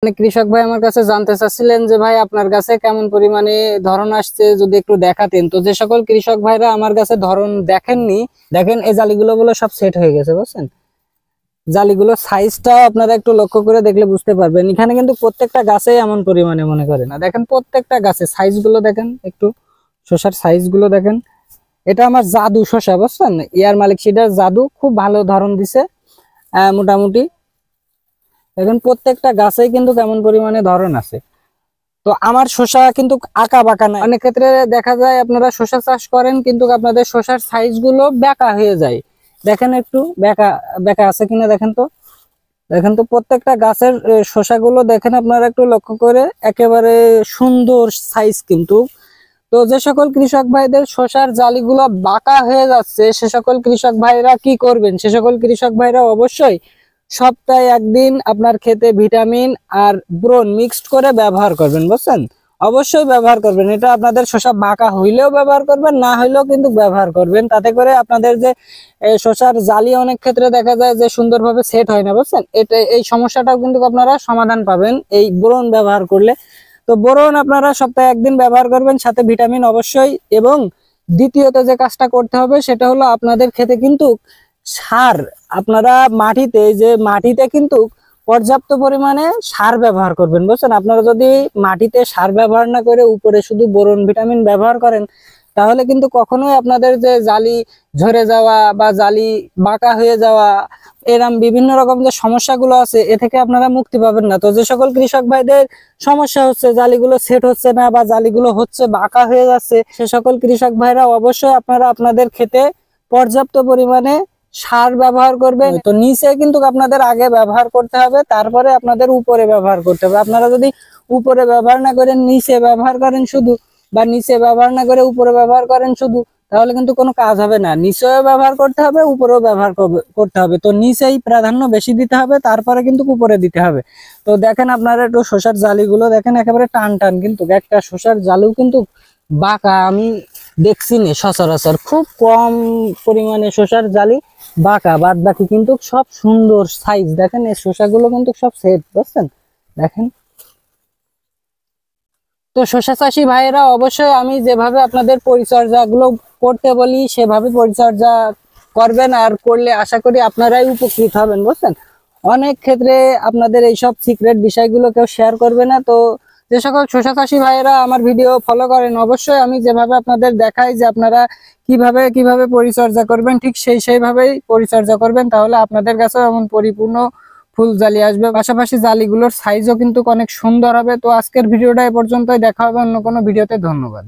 অনেক কৃষক ভাই আমার কাছে জানতে চাচ্ছিলেন যে ভাই আপনার কাছে কেমন পরিমাণে ধরন আসছে যদি একটু দেখাতেন। তো যে সকল কৃষক ভাইরা আমার কাছে ধরন দেখেননি, দেখেন এই জালিগুলো বলে সব সেট হয়ে গেছে, বুঝছেন? জালিগুলো সাইজটা আপনারা একটু লক্ষ্য করে দেখলে বুঝতে পারবেন। এখানে কিন্তু প্রত্যেকটা গাছে এমন পরিমাণে মনে করে না, দেখেন প্রত্যেকটা গাছে সাইজ গুলো দেখেন, একটু শসার সাইজ গুলো দেখেন। এটা আমার জাদু শসা, বুঝছেন? ইয়ার মালিক সিডার জাদু খুব ভালো ধরন দিছে মোটামুটি। দেখেন প্রত্যেকটা গাছেই কিন্তু কেমন পরিমাণে ধরন আছে। তো আমার শসা কিন্তু আঁকা বাঁকা না। অনেক ক্ষেত্রে দেখা যায় আপনারা শসা চাষ করেন কিন্তু আপনাদের শসার সাইজ গুলো বেঁকা হয়ে যায়। দেখেন একটু বেঁকা বেঁকা আছে কিনা দেখেন তো। দেখেন তো প্রত্যেকটা গাছের শসাগুলো দেখেন আপনারা একটু লক্ষ্য করে, একেবারে সুন্দর সাইজ কিন্তু। তো যে সকল কৃষক ভাইদের শসার জালিগুলো বাঁকা হয়ে যাচ্ছে সে সকল কৃষক ভাইরা কি করবেন? সে সকল কৃষক ভাইরা অবশ্যই সপ্তাহে একদিন আপনার ক্ষেতে ভিটামিন আর বোরন মিক্সড করে ব্যবহার করবেন, বুঝছেন? অবশ্যই ব্যবহার করবেন। এটা আপনাদের শসা বাঁকা হইলেও ব্যবহার করবেন, না হইলেও কিন্তু ব্যবহার করবেন। তাতে করে আপনাদের যে শসার জালি অনেক ক্ষেত্রে দেখা যায় যে সুন্দরভাবে সেট হয় না, বুঝছেন? এই সমস্যাটাও কিন্তু আপনারা সমাধান পাবেন এই বোরন ব্যবহার করলে। তো বোরন আপনারা সপ্তাহে একদিন ব্যবহার করবেন, সাথে ভিটামিন অবশ্যই। এবং দ্বিতীয়ত যে কাজটা করতে হবে সেটা হলো আপনাদের ক্ষেতে কিন্তু সার, আপনারা মাটিতে কিন্তু পর্যাপ্ত পরিমাণে সার ব্যবহার করবেন, বুঝছেন? আপনারা যদি মাটিতে সার ব্যবহার না করে উপরে শুধু বোরন ভিটামিন ব্যবহার করেন তাহলে কিন্তু কখনোই আপনাদের যে জালি ঝরে যাওয়া বা জালি বাঁকা হয়ে যাওয়া এরকম বিভিন্ন রকম যে সমস্যাগুলো আছে এ থেকে আপনারা মুক্তি পাবেন না। তো যে সকল কৃষক ভাইদের সমস্যা হচ্ছে জালিগুলো সেট হচ্ছে না বা জালিগুলো হচ্ছে বাঁকা হয়ে যাচ্ছে, সে সকল কৃষক ভাইরা অবশ্যই আপনারা আপনাদের ক্ষেতে পর্যাপ্ত পরিমাণে সার ব্যবহার করবেন। তো নিচে কিন্তু আপনাদের আগে ব্যবহার করতে হবে, তারপরে আপনাদের উপরে ব্যবহার করতে হবে। আপনারা যদি উপরে ব্যবহার না করেন নিচে ব্যবহার করেন শুধু, বা নিচে ব্যবহার না করে উপরে ব্যবহার করেন শুধু, তাহলে কিন্তু কোনো কাজ হবে না। নিচেও ব্যবহার করতে হবে, উপরেও ব্যবহার করতে হবে। তো নিচেই প্রাধান্য বেশি দিতে হবে, তারপরে কিন্তু উপরে দিতে হবে। তো দেখেন আপনারা একটু শসার জালিগুলো দেখেন, একেবারে টান টান, কিন্তু একটা শসার জালু কিন্তু বাঁকা আমি দেখছি না সচরাচর। খুব কম পরিমাণে শসার জালি বাঁকা, বাদ বাকি কিন্তু সব সুন্দর সাইজ। দেখেন এই শসাগুলো কিন্তু সব সেট, বুঝছেন? দেখেন। তো শসা চাষী ভাইয়েরা অবশ্যই আমি যেভাবে আপনাদের পরিচর্যা গুলো করতে বলি সেভাবে পরিচর্যা করবেন, আর করলে আশা করি আপনারাই উপকৃত হবেন, বুঝছেন? অনেক ক্ষেত্রে আপনাদের এইসব সিক্রেট বিষয়গুলো কেউ শেয়ার করবে না। তো যে সকল শসা চাষী ভাইয়েরা আমার ভিডিও ফলো করেন অবশ্যই আমি যেভাবে আপনাদের দেখাই যে আপনারা কিভাবে কিভাবে পরিচর্যা করবেন ঠিক সেইভাবেই পরিচর্যা করবেন, তাহলে আপনাদের কাছেও এমন পরিপূর্ণ ফুল জালি আসবে। পাশাপাশি জালিগুলোর সাইজও কিন্তু অনেক সুন্দর হবে। তো আজকের ভিডিওটা এ পর্যন্তই, দেখা হবে অন্য কোনো ভিডিওতে। ধন্যবাদ।